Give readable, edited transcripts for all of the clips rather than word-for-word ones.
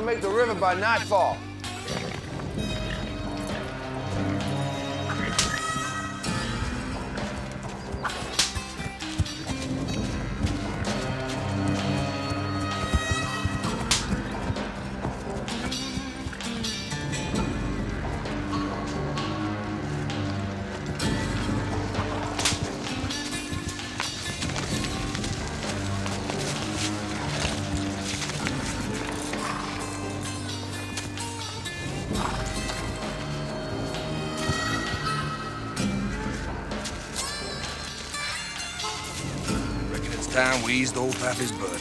make the river by nightfall. Time we eased old Pappy's burden.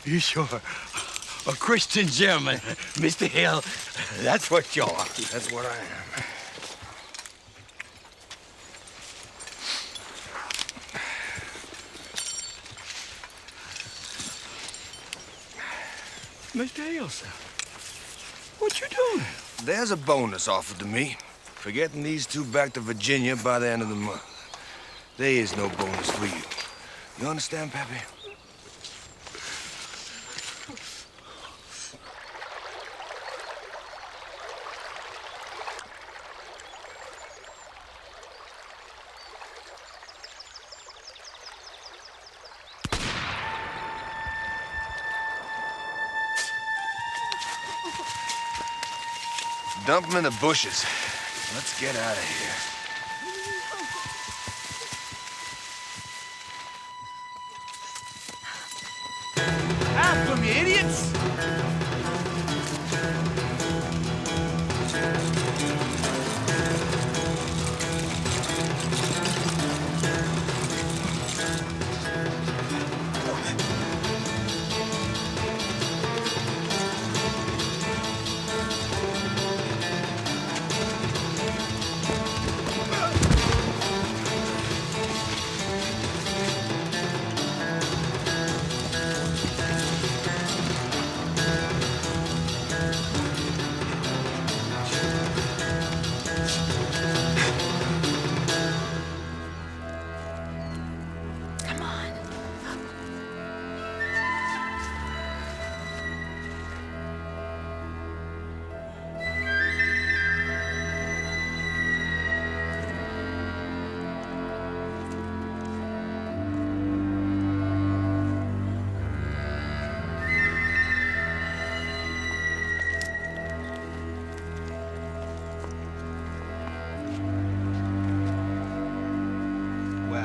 You sure a Christian gentleman, Mr. Hill. That's what you are. That's what I am. Mr. Hill, sir, what you doing? There's a bonus offered to me for getting these two back to Virginia by the end of the month. There is no bonus for you. You understand, Pappy? Dump them in the bushes. Let's get out of here. After them, you idiots!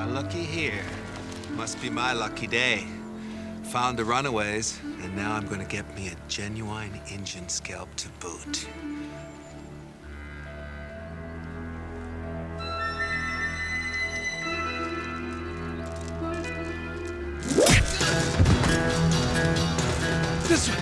Looky here. Must be my lucky day. Found the runaways, and now I'm gonna get me a genuine Injun scalp to boot. This way.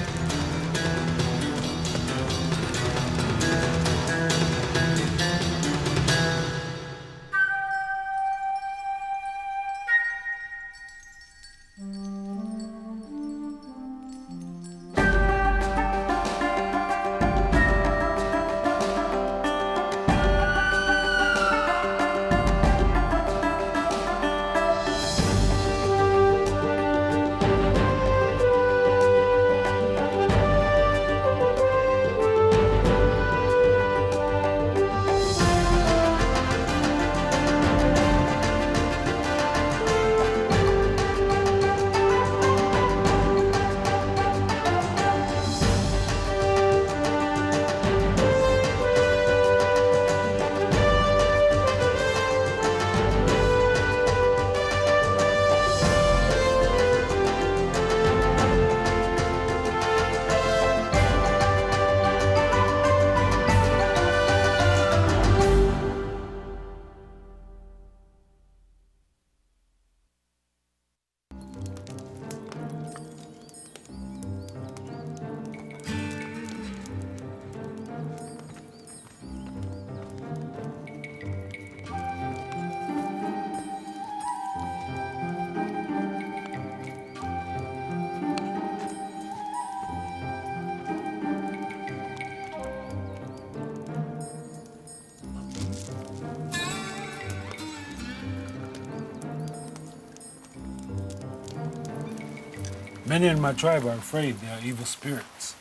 Many in my tribe are afraid they are evil spirits.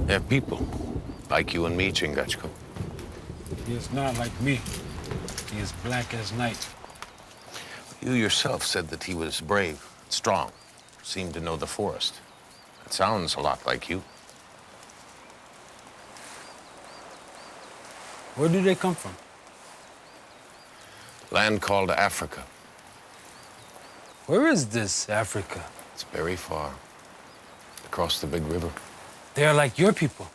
They're people, like you and me, Chingachgook. He is not like me. He is black as night. You yourself said that he was brave, strong, seemed to know the forest. It sounds a lot like you. Where do they come from? Land called Africa. Where is this Africa? It's very far. Across the big river. They are like your people.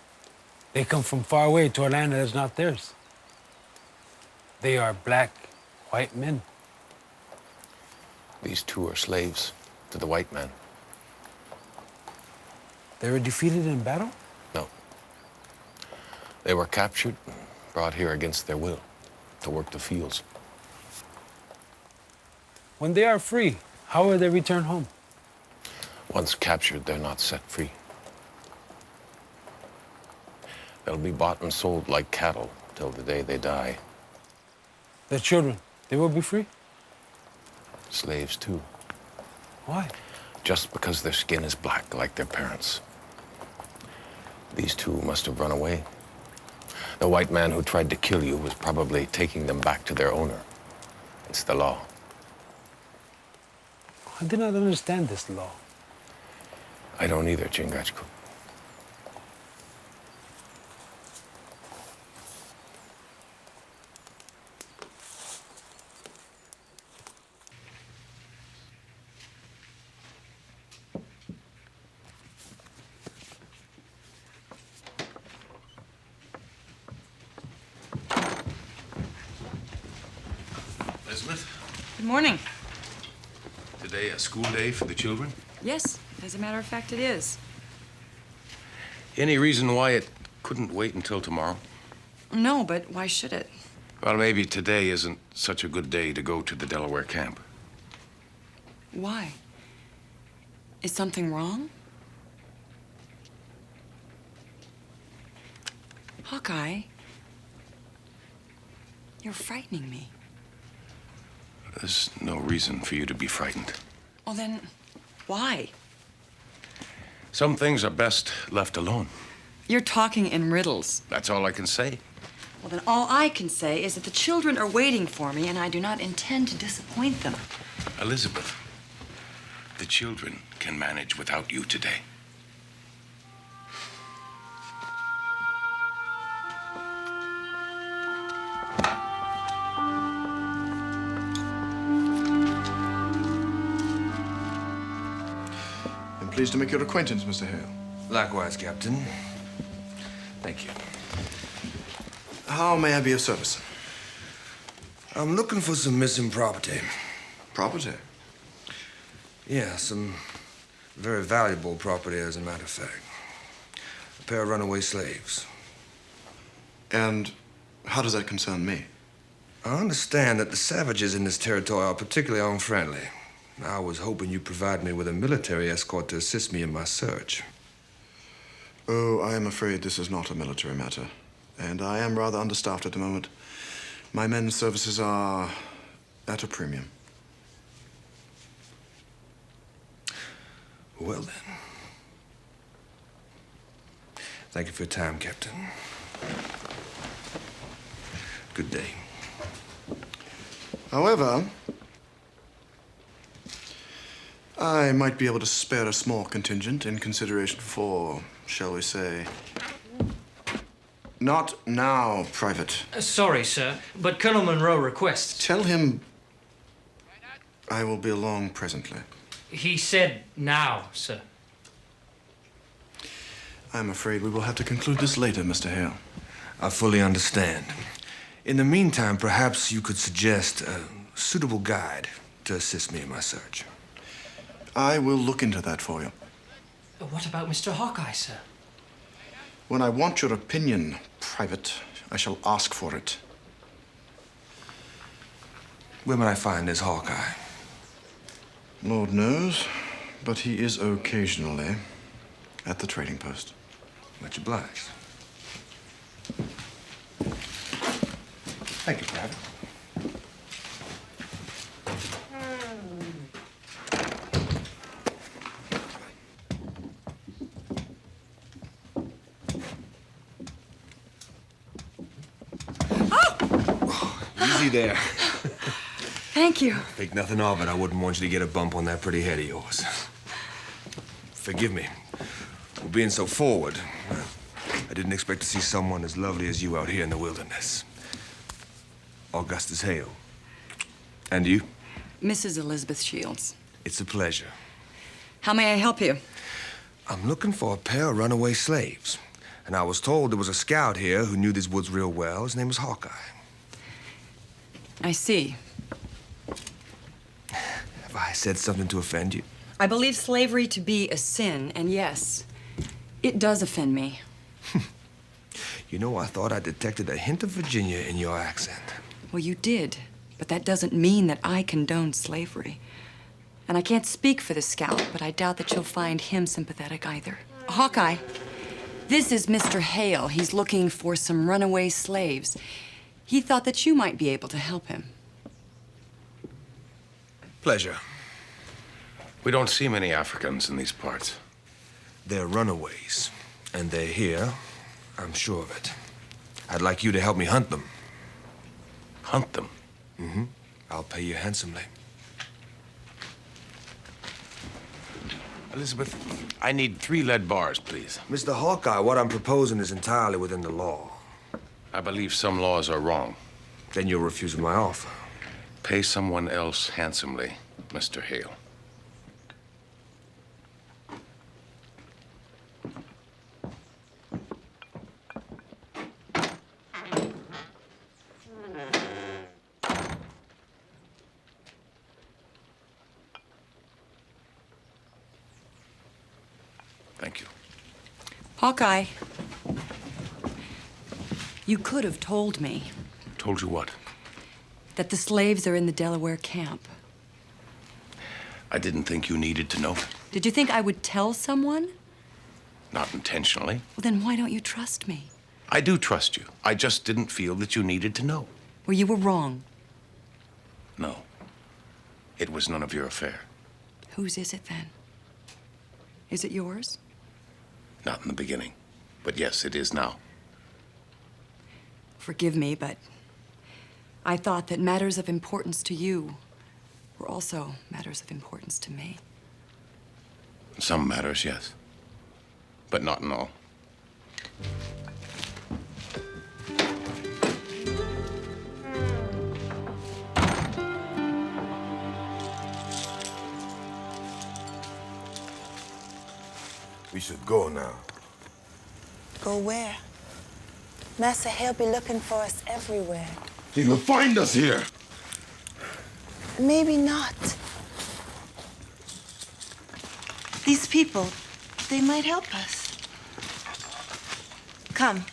They come from far away to a land that is not theirs. They are black, white men. These two are slaves to the white man. They were defeated in battle? No. They were captured, brought here against their will, to work the fields. When they are free, how will they return home? Once captured, they're not set free. They'll be bought and sold like cattle till the day they die. Their children, they will be free? Slaves, too. Why? Just because their skin is black like their parents. These two must have run away. The white man who tried to kill you was probably taking them back to their owner. It's the law. I do not understand this law. I don't either, Chingachgook. Elizabeth, Good morning. today a school day for the children? Yes, as a matter of fact, it is. Any reason why it couldn't wait until tomorrow? No, but why should it? Well, maybe today isn't such a good day to go to the Delaware camp. Why? Is something wrong? Hawkeye, you're frightening me. There's no reason for you to be frightened. Well, then, why? Some things are best left alone. You're talking in riddles. That's all I can say. Well, then all I can say is that the children are waiting for me, and I do not intend to disappoint them. Elizabeth, the children can manage without you today. I'm pleased to make your acquaintance, Mr. Hale. Likewise, Captain. Thank you. How may I be of service? I'm looking for some missing property. Property? Yeah, some very valuable property, as a matter of fact. A pair of runaway slaves. And how does that concern me? I understand that the savages in this territory are particularly unfriendly. I was hoping you'd provide me with a military escort to assist me in my search. Oh, I am afraid this is not a military matter. And I am rather understaffed at the moment. My men's services are at a premium. Well, then. Thank you for your time, Captain. Good day. However, I might be able to spare a small contingent in consideration for, shall we say... Not now, Private. Sorry, sir, but Colonel Monroe requests. Tell him I will be along presently. He said now, sir. I'm afraid we will have to conclude this later, Mr. Hale. I fully understand. In the meantime, perhaps you could suggest a suitable guide to assist me in my search. I will look into that for you. What about Mr. Hawkeye, sir? When I want your opinion, Private, I shall ask for it. Where might I find this Hawkeye? Lord knows, but he is occasionally at the trading post. Much obliged. Thank you, Private. Easy there. Thank you. Think nothing of it. I wouldn't want you to get a bump on that pretty head of yours. Forgive me for being so forward. I didn't expect to see someone as lovely as you out here in the wilderness. Augustus Hale. And you? Mrs. Elizabeth Shields. It's a pleasure. How may I help you? I'm looking for a pair of runaway slaves. And I was told there was a scout here who knew these woods real well. His name was Hawkeye. I see. Have I said something to offend you? I believe slavery to be a sin, and yes, it does offend me. You know, I thought I detected a hint of Virginia in your accent. Well, you did, but that doesn't mean that I condone slavery. And I can't speak for the scout, but I doubt that you'll find him sympathetic either. Hawkeye, this is Mr. Hale. He's looking for some runaway slaves. He thought that you might be able to help him. Pleasure. We don't see many Africans in these parts. They're runaways, and they're here. I'm sure of it. I'd like you to help me hunt them. Hunt them? Mm-hmm. I'll pay you handsomely. Elizabeth, I need 3 lead bars, please. Mr. Hawkeye, what I'm proposing is entirely within the law. I believe some laws are wrong. Then you're refusing my offer. Pay someone else handsomely, Mr. Hale. Thank you. Hawkeye, you could have told me Told you what? that the slaves are in the Delaware camp. I didn't think you needed to know. Did you think I would tell someone? Not intentionally. Well, then why don't you trust me? I do trust you. I just didn't feel that you needed to know. Well, you were wrong. No. It was none of your affair. Whose is it then? Is it yours? Not in the beginning. But yes, it is now. Forgive me, but I thought that matters of importance to you were also matters of importance to me. Some matters, yes. But not in all. We should go now. Go where? Master Hale be looking for us everywhere. He will find us here. Maybe not. These people, they might help us. Come.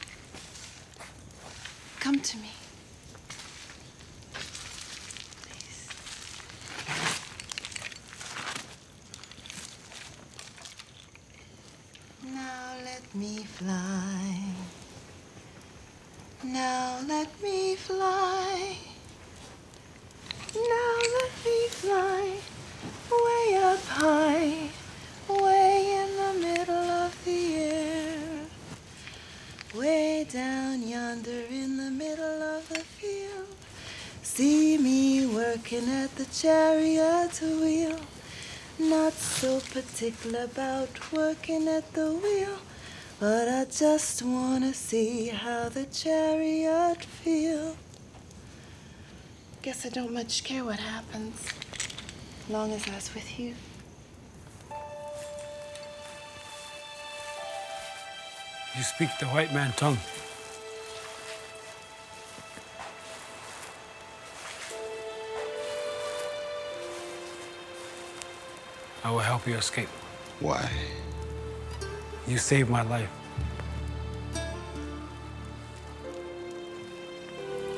Come to me. Please. Now let me fly. Now let me fly. Now let me fly. Way up high. Way in the middle of the air. Way down yonder in the middle of the field. See me working at the chariot wheel. Not so particular about working at the wheel, but I just want to see how the chariot feel. Guess I don't much care what happens, long as I was with you. You speak the white man tongue. I will help you escape. Why? You saved my life.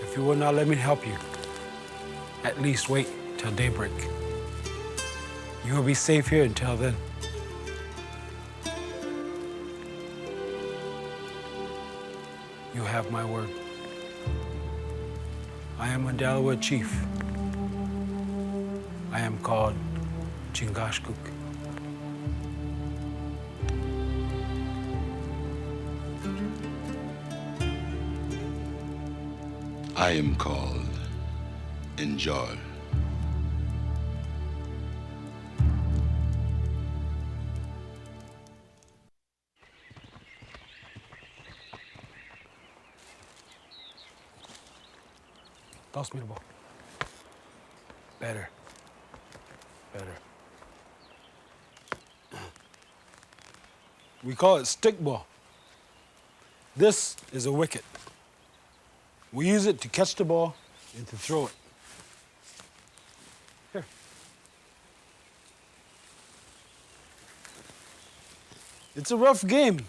If you will not let me help you, at least wait till daybreak. You will be safe here until then. You have my word. I am a Delaware chief. I am called Chingachgook. I am called Enjoy. Toss me the ball. Better. Better. We call it stick ball. This is a wicket. We use it to catch the ball and to throw it. Here. It's a rough game.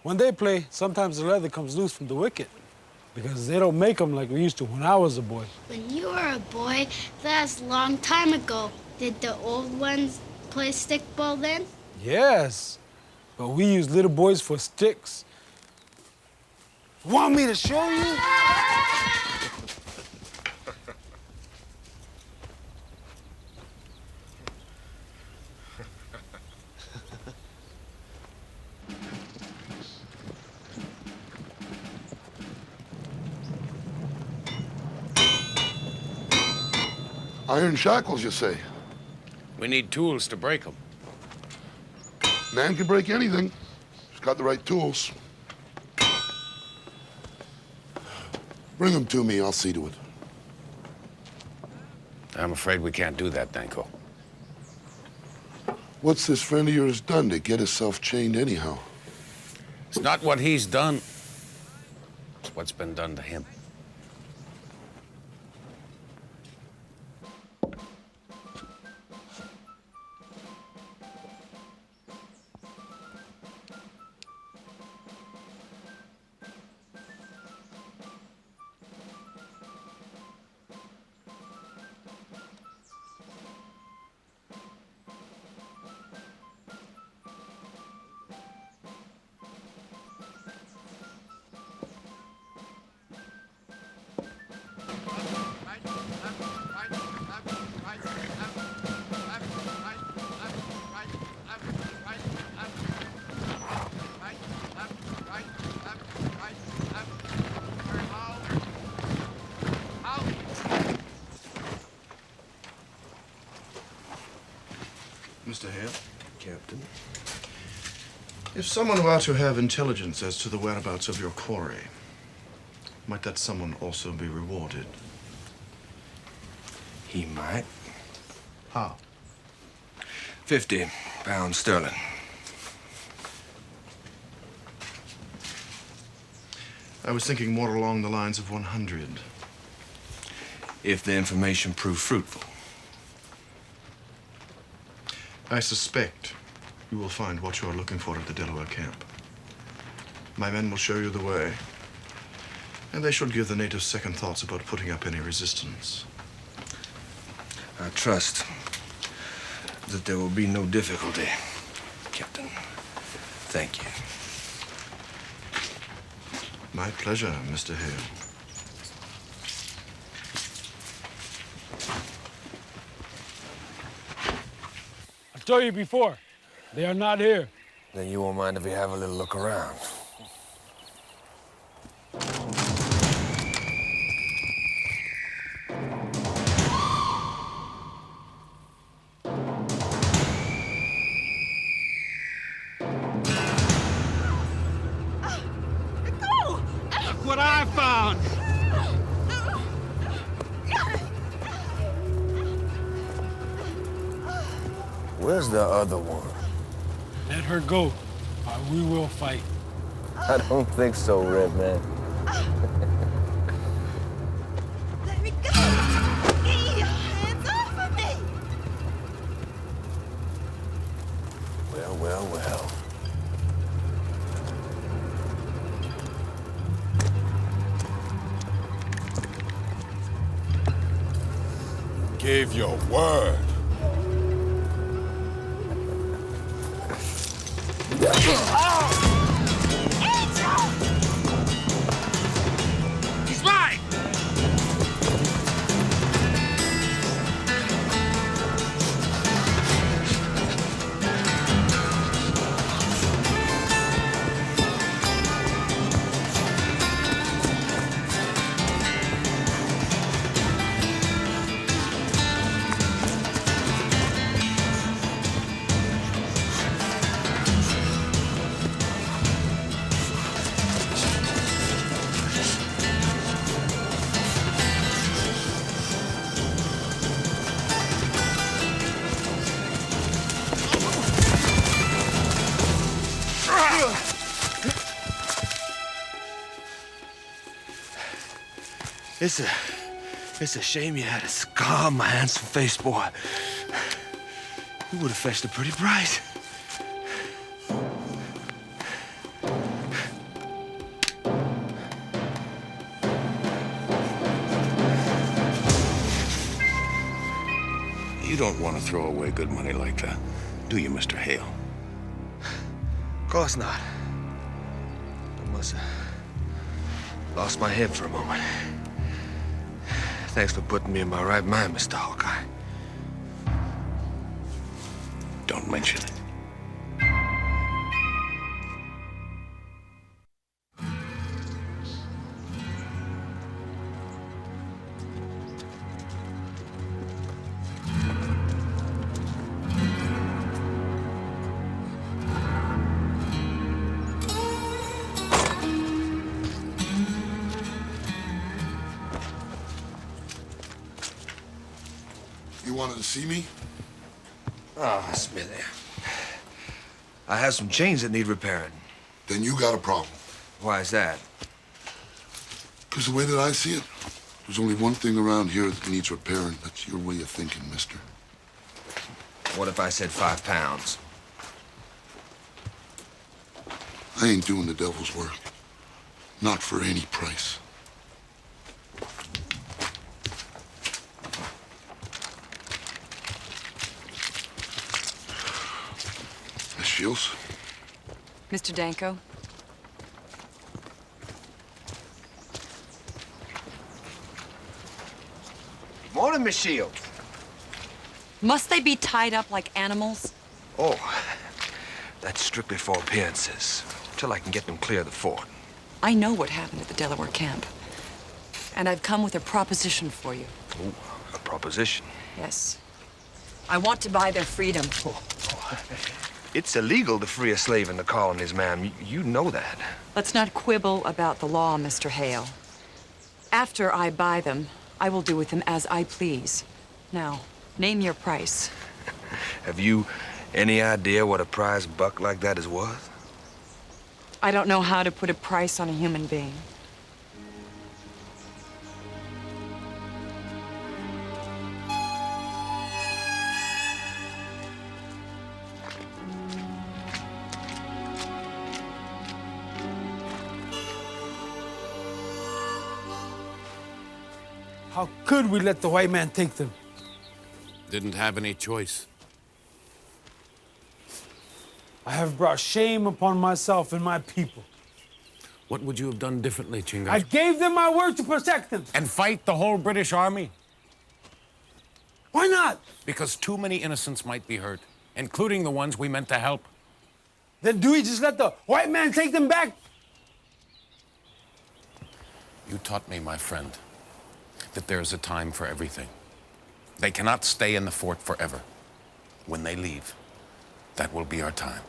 When they play, sometimes the leather comes loose from the wicket because they don't make them like we used to when I was a boy. When you were a boy, that's a long time ago. Did the old ones play stickball then? Yes, but we use little boys for sticks. Want me to show you? Iron shackles, you say? We need tools to break them. Man can break anything. He's got the right tools. Bring them to me, I'll see to it. I'm afraid we can't do that, Danko. What's this friend of yours done to get himself chained anyhow? It's not what he's done. It's what's been done to him. Mr. Hale? Captain. If someone were to have intelligence as to the whereabouts of your quarry, might that someone also be rewarded? He might. How? 50 pounds sterling. I was thinking more along the lines of 100. If the information proved fruitful. I suspect you will find what you are looking for at the Delaware camp. My men will show you the way, and they should give the natives second thoughts about putting up any resistance. I trust that there will be no difficulty, Captain. Thank you. My pleasure, Mr. Hale. I told you before, they are not here. Then you won't mind if we have a little look around. Look what I found! Where's the other one? Let her go, or we will fight. I don't think so, Red Man. Let me go! Hands off of me! Well, well, well. Gave your word. He's mine! It's a shame you had a scar on my handsome face, boy. You would have fetched a pretty price. You don't want to throw away good money like that, do you, Mr. Hale? Of course not. I must have lost my head for a moment. Thanks for putting me in my right mind, Mr. Hawkeye. Don't mention it. You wanted to see me? Oh, Smithy. I have some chains that need repairing. Then you got a problem. Why is that? Because the way that I see it, there's only one thing around here that needs repairing. That's your way of thinking, mister. What if I said 5 pounds? I ain't doing the devil's work. Not for any price. Miss Shields? Mr. Danko? Morning, Miss Shields. Must they be tied up like animals? Oh, that's strictly for appearances, till I can get them clear of the fort. I know what happened at the Delaware camp. And I've come with a proposition for you. Ooh, a proposition? Yes. I want to buy their freedom. It's illegal to free a slave in the colonies, ma'am. You know that. Let's not quibble about the law, Mr. Hale. After I buy them, I will do with them as I please. Now, name your price. Have you any idea what a prize buck like that is worth? I don't know how to put a price on a human being. How could we let the white man take them? Didn't have any choice. I have brought shame upon myself and my people. What would you have done differently, Chingachgook? I gave them my word to protect them. And fight the whole British army? Why not? Because too many innocents might be hurt, including the ones we meant to help. Then do we just let the white man take them back? You taught me, my friend, that there's a time for everything. They cannot stay in the fort forever. When they leave, that will be our time.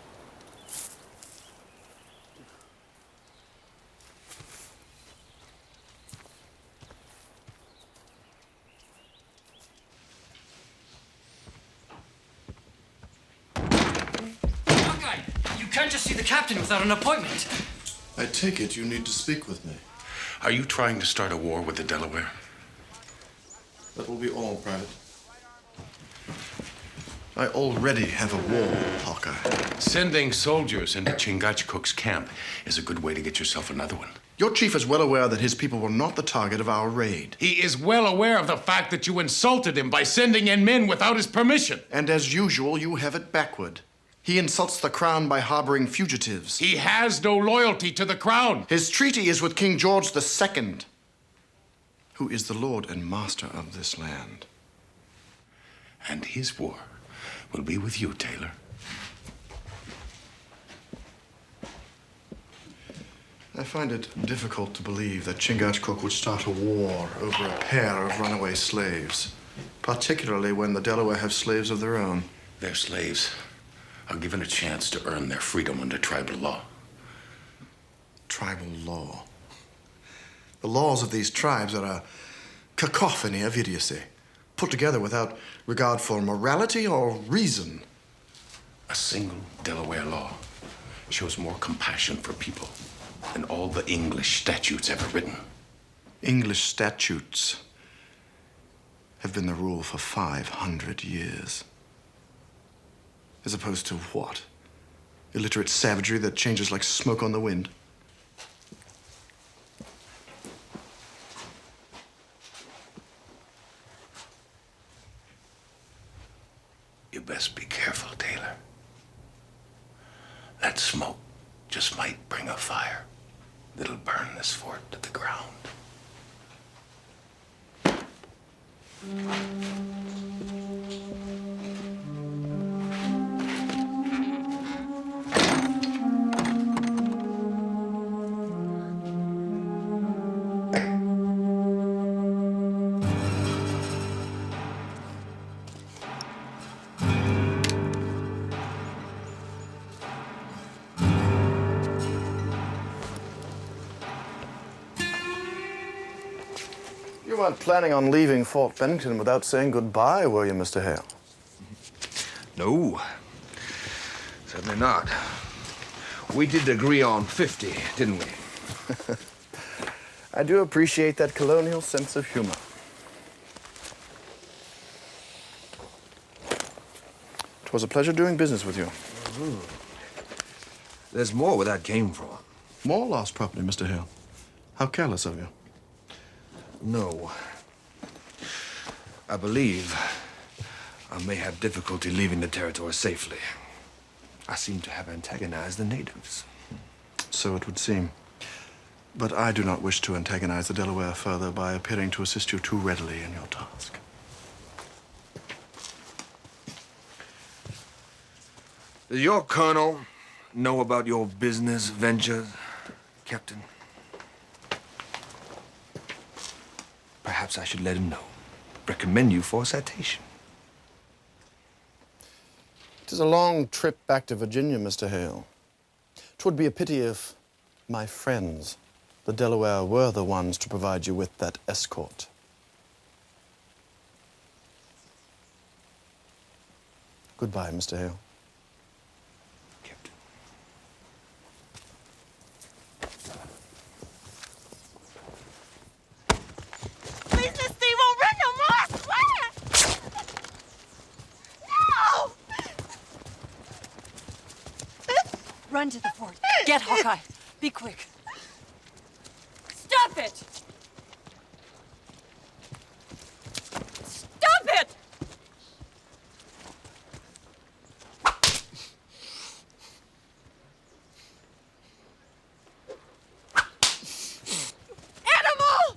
Hawkeye, you can't just see the captain without an appointment. I take it you need to speak with me. Are you trying to start a war with the Delaware? That will be all, Private. I already have a war, Hawkeye. Sending soldiers into Chingachgook's camp is a good way to get yourself another one. Your chief is well aware that his people were not the target of our raid. He is well aware of the fact that you insulted him by sending in men without his permission. And as usual, you have it backward. He insults the crown by harboring fugitives. He has no loyalty to the crown. His treaty is with King George II, who is the lord and master of this land. And his war will be with you, Taylor. I find it difficult to believe that Chingachgook would start a war over a pair of runaway slaves, particularly when the Delaware have slaves of their own. Their slaves are given a chance to earn their freedom under tribal law. Tribal law? The laws of these tribes are a cacophony of idiocy, put together without regard for morality or reason. A single Delaware law shows more compassion for people than all the English statutes ever written. English statutes have been the rule for 500 years. As opposed to what? Illiterate savagery that changes like smoke on the wind? You best be careful, Taylor. That smoke just might bring a fire that'll burn this fort to the ground. You weren't planning on leaving Fort Bennington without saying goodbye, were you, Mr. Hale? No, certainly not. We did agree on 50, didn't we? I do appreciate that colonial sense of humor. It was a pleasure doing business with you. There's more where that came from. More lost property, Mr. Hale. How careless of you. No. I believe I may have difficulty leaving the territory safely. I seem to have antagonized the natives. So it would seem. But I do not wish to antagonize the Delaware further by appearing to assist you too readily in your task. Does your colonel know about your business ventures, Captain? Perhaps I should let him know. Recommend you for a citation. It is a long trip back to Virginia, Mr. Hale. 'Twould be a pity if my friends, the Delaware, were the ones to provide you with that escort. Goodbye, Mr. Hale. Captain. Please, Miss Steve won't run no more, I swear! No! Run to the fort. Get Hawkeye. Be quick. Stop it! Stop it! Animal!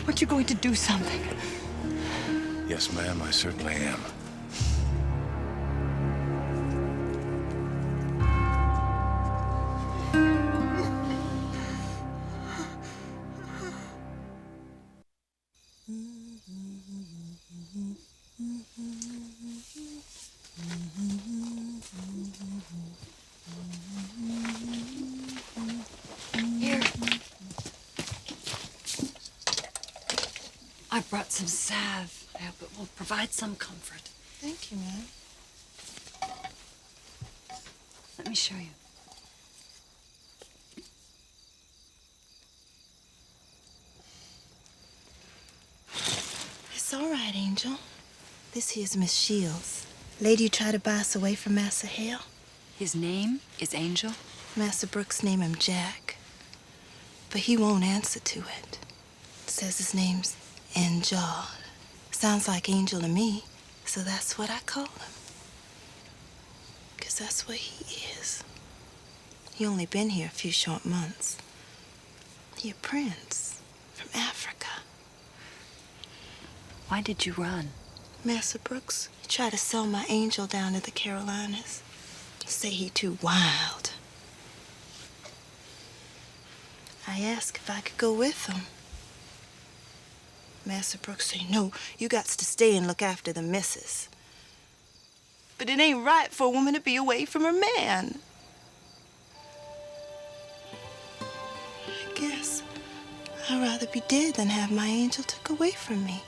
Aren't you going to do something? Yes, ma'am, I certainly am. Here. I brought some salve. I hope it will provide some comfort. Thank you, ma'am. Let me show you. It's all right, Angel. This here's Miss Shields. Lady you tried to buy us away from Massa Hale. His name is Angel? Master Brooks named him Jack. But he won't answer to it. Says his name's Angel. Sounds like Angel to me, so that's what I call him. 'Cause that's what he is. He only been here a few short months. He a prince from Africa. Why did you run? Master Brooks, he tried to sell my Angel down to the Carolinas. Say he too wild. I asked if I could go with him. Master Brooks say, no, you got to stay and look after the missus. But it ain't right for a woman to be away from her man. I guess I'd rather be dead than have my angel took away from me.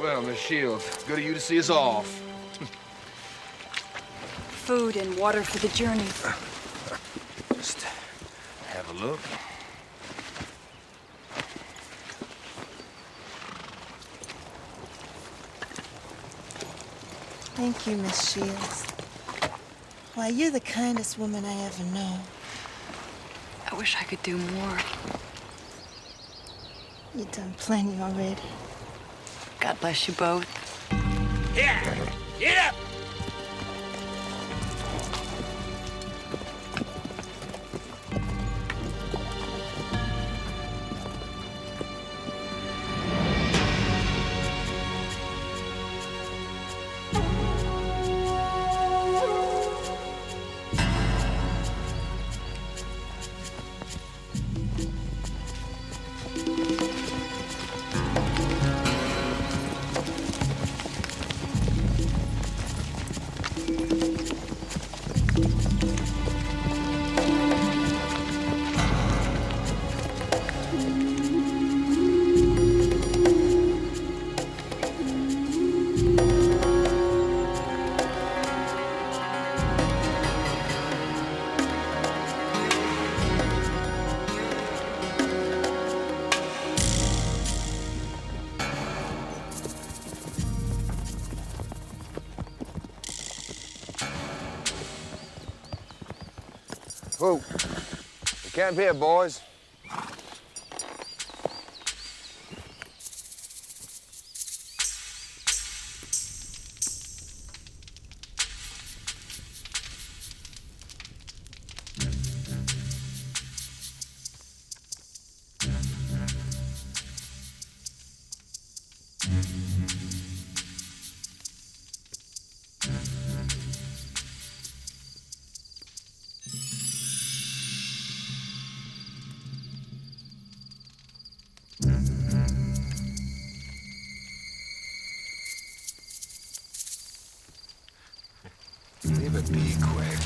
Well, Miss Shields, good of you to see us off. Food and water for the journey. Just have a look. Thank you, Miss Shields. Why, you're the kindest woman I ever known. I wish I could do more. You've done plenty already. God bless you both. Here! Get up! Whoa. We camp here, boys. Leave it be quick.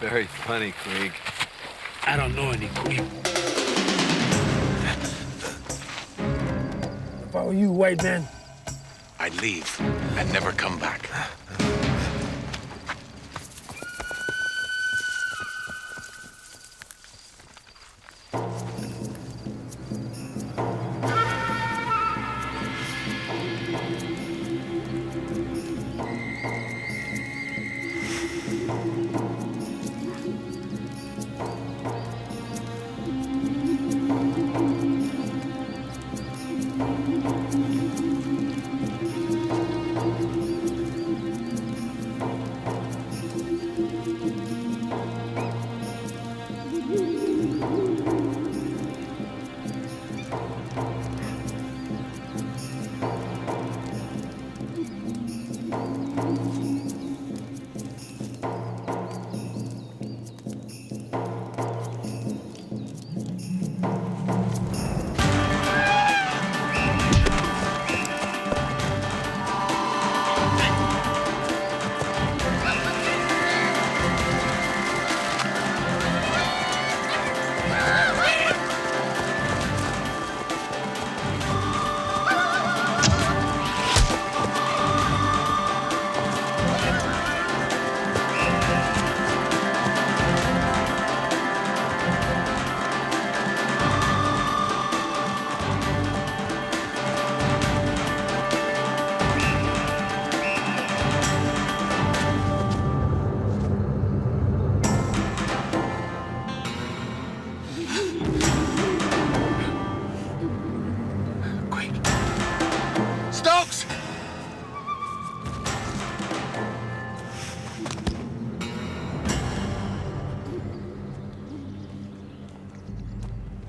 Very funny, Krieg. I don't know any Queen. If I were you, white man, I'd leave and never come back.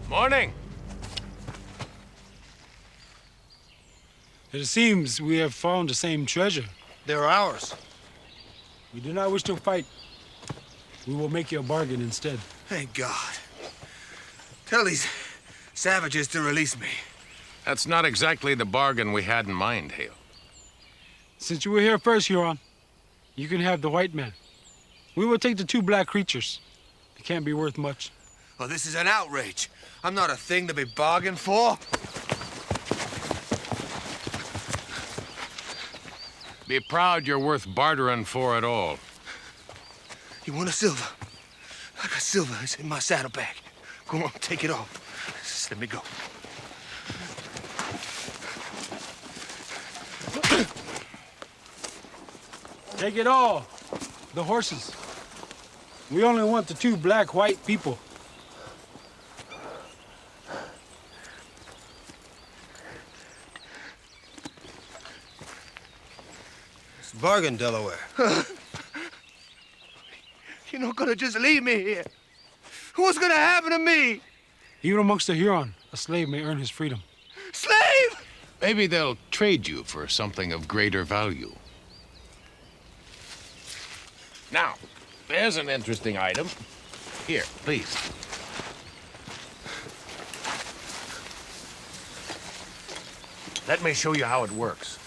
Morning. It seems we have found the same treasure. They're ours. We do not wish to fight. We will make you a bargain instead. Thank God. Tell these savages to release me. That's not exactly the bargain we had in mind, Hale. Since you were here first, Huron, you can have the white man. We will take the 2 black creatures. They can't be worth much. Oh, this is an outrage. I'm not a thing to be bargained for. Be proud you're worth bartering for at all. You want a silver? I got silver. It's in my saddlebag. Go on, take it all. Just let me go. Take it all. The horses. We only want the 2 black-white people. It's a bargain, Delaware. You're not gonna just leave me here. What's gonna happen to me? Even amongst the Huron, a slave may earn his freedom. Slave! Maybe they'll trade you for something of greater value. Now, there's an interesting item. Here, please. Let me show you how it works.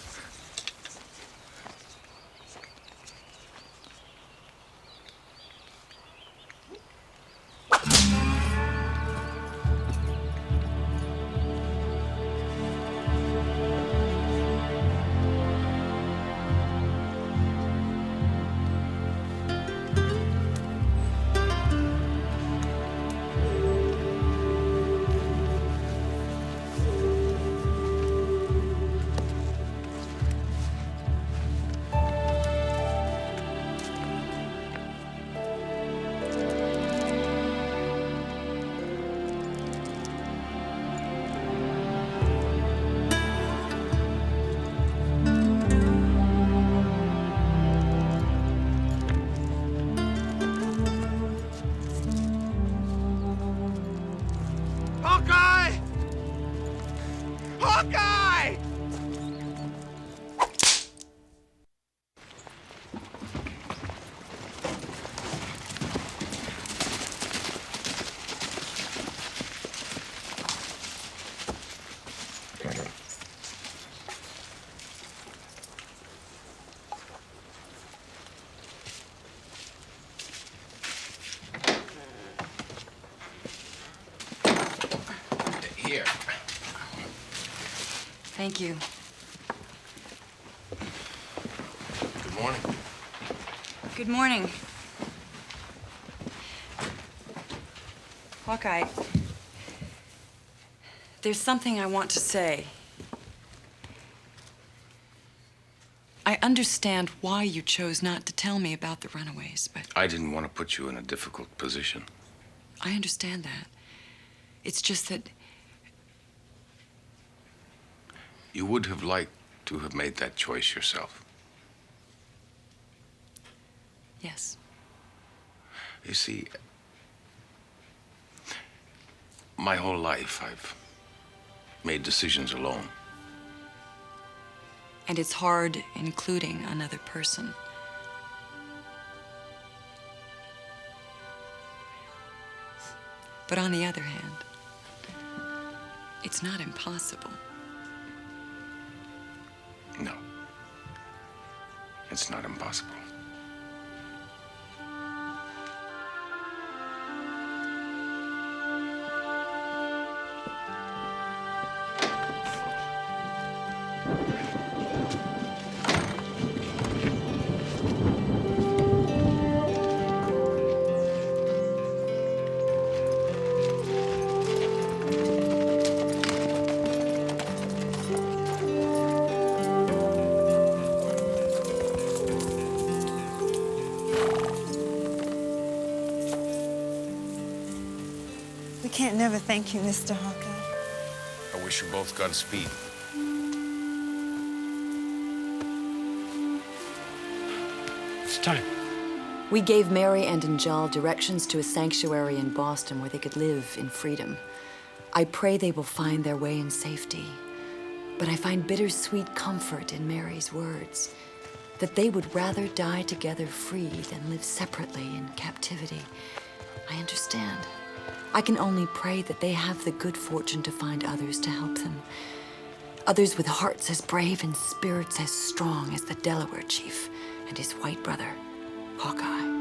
Hawkeye! Hawkeye! Here. Thank you. Good morning. Good morning. Hawkeye, there's something I want to say. I understand why you chose not to tell me about the runaways, but I didn't want to put you in a difficult position. I understand that. It's just that You would have liked to have made that choice yourself. yes. You see, my whole life I've made decisions alone. And it's hard including another person. But on the other hand, it's not impossible. No. It's not impossible. We can't never thank you, Mr. Hawkeye. I wish you both Godspeed. It's time. We gave Mary and Anjal directions to a sanctuary in Boston where they could live in freedom. I pray they will find their way in safety. But I find bittersweet comfort in Mary's words, that they would rather die together free than live separately in captivity. I understand. I can only pray that they have the good fortune to find others to help them. Others with hearts as brave and spirits as strong as the Delaware chief and his white brother, Hawkeye.